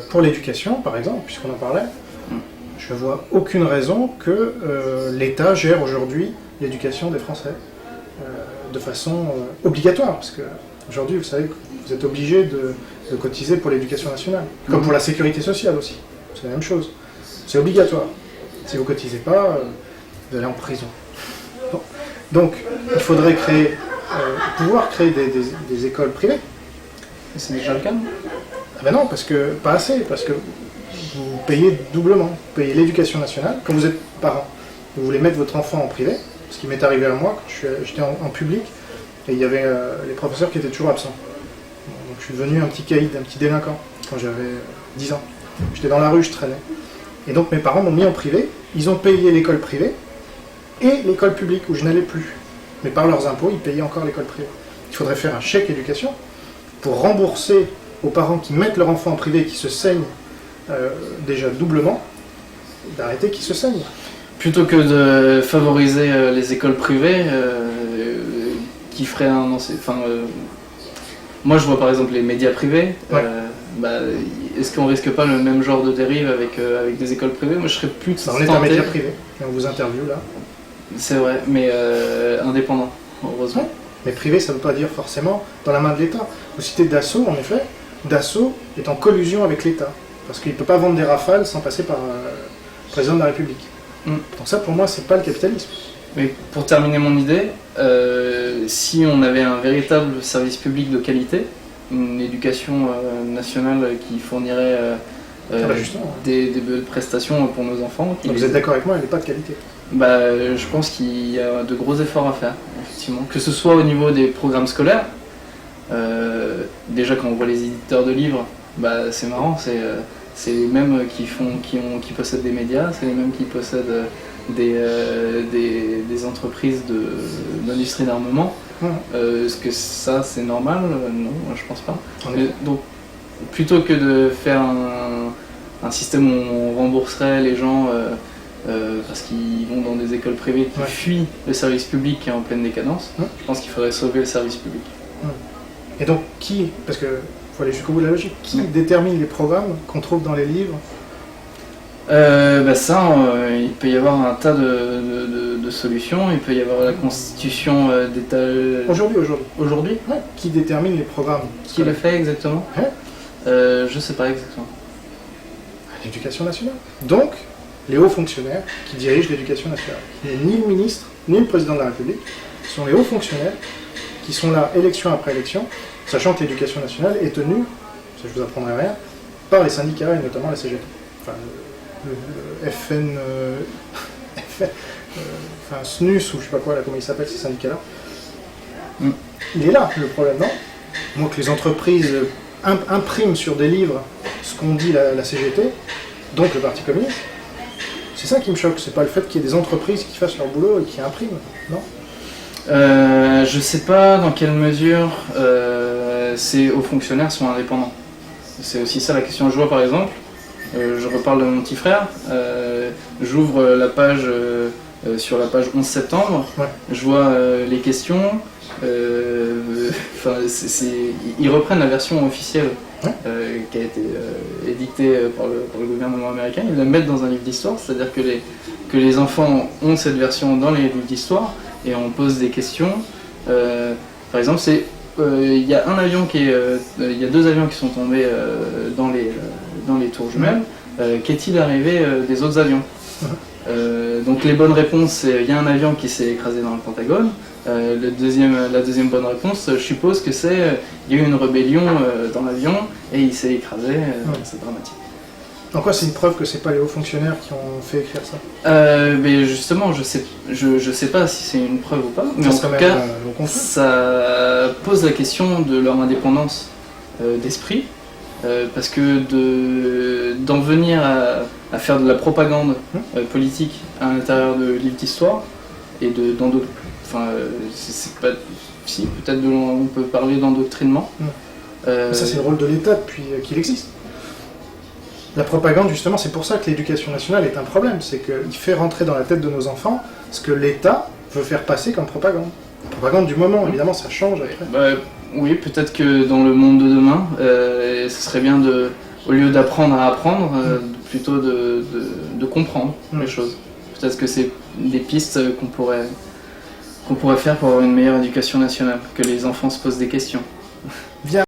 Pour l'éducation, par exemple, puisqu'on en parlait, je ne vois aucune raison que l'État gère aujourd'hui l'éducation des Français de façon obligatoire. Parce qu'aujourd'hui, vous savez que vous êtes obligé de cotiser pour l'éducation nationale, comme pour la sécurité sociale aussi. C'est la même chose. C'est obligatoire. Si vous ne cotisez pas, vous allez en prison. Bon. Donc, il faudrait pouvoir créer des écoles privées. Et c'est déjà le cas, non? Ah ben non, pas assez, parce que vous payez doublement. Vous payez l'éducation nationale. Quand vous êtes parent, vous voulez mettre votre enfant en privé, ce qui m'est arrivé à moi quand j'étais en public, et il y avait les professeurs qui étaient toujours absents. Donc je suis devenu un petit caïd, un petit délinquant, quand j'avais 10 ans. J'étais dans la rue, je traînais. Et donc mes parents m'ont mis en privé, ils ont payé l'école privée et l'école publique où je n'allais plus. Mais par leurs impôts, ils payaient encore l'école privée. Il faudrait faire un chèque éducation pour rembourser aux parents qui mettent leur enfant en privé et qui se saignent déjà doublement, d'arrêter qu'ils se saignent. Plutôt que de favoriser les écoles privées, qui feraient un... moi je vois par exemple les médias privés, Ouais. Est-ce qu'on risque pas le même genre de dérive avec des écoles privées? Moi je serais plus On est un média privé, et on vous interviewe là. C'est vrai, mais indépendant, heureusement. Ouais. Mais privé, ça ne veut pas dire forcément dans la main de l'État. Vous citez Dassault, en effet. Dassault est en collusion avec l'État. Parce qu'il ne peut pas vendre des rafales sans passer par le président de la République. Donc ça, pour moi, c'est pas le capitalisme. Mais pour terminer mon idée, si on avait un véritable service public de qualité, une éducation nationale qui fournirait Justement. des prestations pour nos enfants... Donc vous êtes d'accord avec moi, elle n'est pas de qualité. Je pense qu'il y a de gros efforts à faire, effectivement. Que ce soit au niveau des programmes scolaires, déjà quand on voit les éditeurs de livres, c'est marrant, c'est les mêmes qui possèdent des médias, c'est les mêmes qui possèdent des entreprises d'industrie d'armement. Est-ce que ça c'est normal? Non, je pense pas. Donc plutôt que de faire un système où on rembourserait les gens parce qu'ils vont dans des écoles privées qui fuient le service public qui est en pleine décadence, je pense qu'il faudrait sauver le service public. Et donc parce que faut aller jusqu'au bout de la logique, qui détermine les programmes qu'on trouve dans les livres? Il peut y avoir un tas de solutions. Il peut y avoir la constitution d'État... Aujourd'hui Ouais. Qui détermine les programmes? Qui le fait exactement? Je sais pas exactement. L'éducation nationale. Donc, les hauts fonctionnaires qui dirigent l'éducation nationale. Ni le ministre, ni le président de la République. Ce sont les hauts fonctionnaires qui sont là élection après élection, sachant que l'éducation nationale est tenue, ça je vous apprendrai rien, par les syndicats et notamment la CGT. Enfin, le FN, SNUS ou je sais pas quoi, là, comment ils s'appellent ces syndicats-là. Il est là le problème, non? Moi que les entreprises impriment sur des livres ce qu'ont dit la CGT, donc le Parti communiste, c'est ça qui me choque, c'est pas le fait qu'il y ait des entreprises qui fassent leur boulot et qui impriment, non? Je sais pas dans quelle mesure ces hauts fonctionnaires sont indépendants. C'est aussi ça la question. Je vois par exemple, je reparle de mon petit frère, j'ouvre la page sur la page 11 septembre, je vois les questions, ils reprennent la version officielle qui a été édictée par le gouvernement américain, ils la mettent dans un livre d'histoire, c'est-à-dire que les enfants ont cette version dans les livres d'histoire et on pose des questions. Par exemple, il y a il y a 2 avions qui sont tombés dans les tours jumelles. Qu'est-il arrivé des autres avions? Donc les bonnes réponses, c'est il y a un avion qui s'est écrasé dans le Pentagone. La deuxième bonne réponse, je suppose que c'est il y a eu une rébellion dans l'avion et il s'est écrasé. C'est dramatique. En quoi c'est une preuve que c'est pas les hauts fonctionnaires qui ont fait écrire ça? Mais justement, je sais pas si c'est une preuve ou pas, mais en tout cas, ça pose la question de leur indépendance d'esprit, parce que d'en venir à faire de la propagande politique à l'intérieur de livres d'histoire et dans d'autres, c'est pas si peut-être on peut parler d'endoctrinement. Ça c'est le rôle de l'État depuis qu'il existe. La propagande, justement, c'est pour ça que l'éducation nationale est un problème. C'est qu'il fait rentrer dans la tête de nos enfants ce que l'État veut faire passer comme propagande. La propagande du moment, évidemment, ça change après. Oui, peut-être que dans le monde de demain, ce serait bien de au lieu d'apprendre à apprendre, plutôt de comprendre les choses. Peut-être que c'est des pistes qu'on pourrait faire pour avoir une meilleure éducation nationale, que les enfants se posent des questions.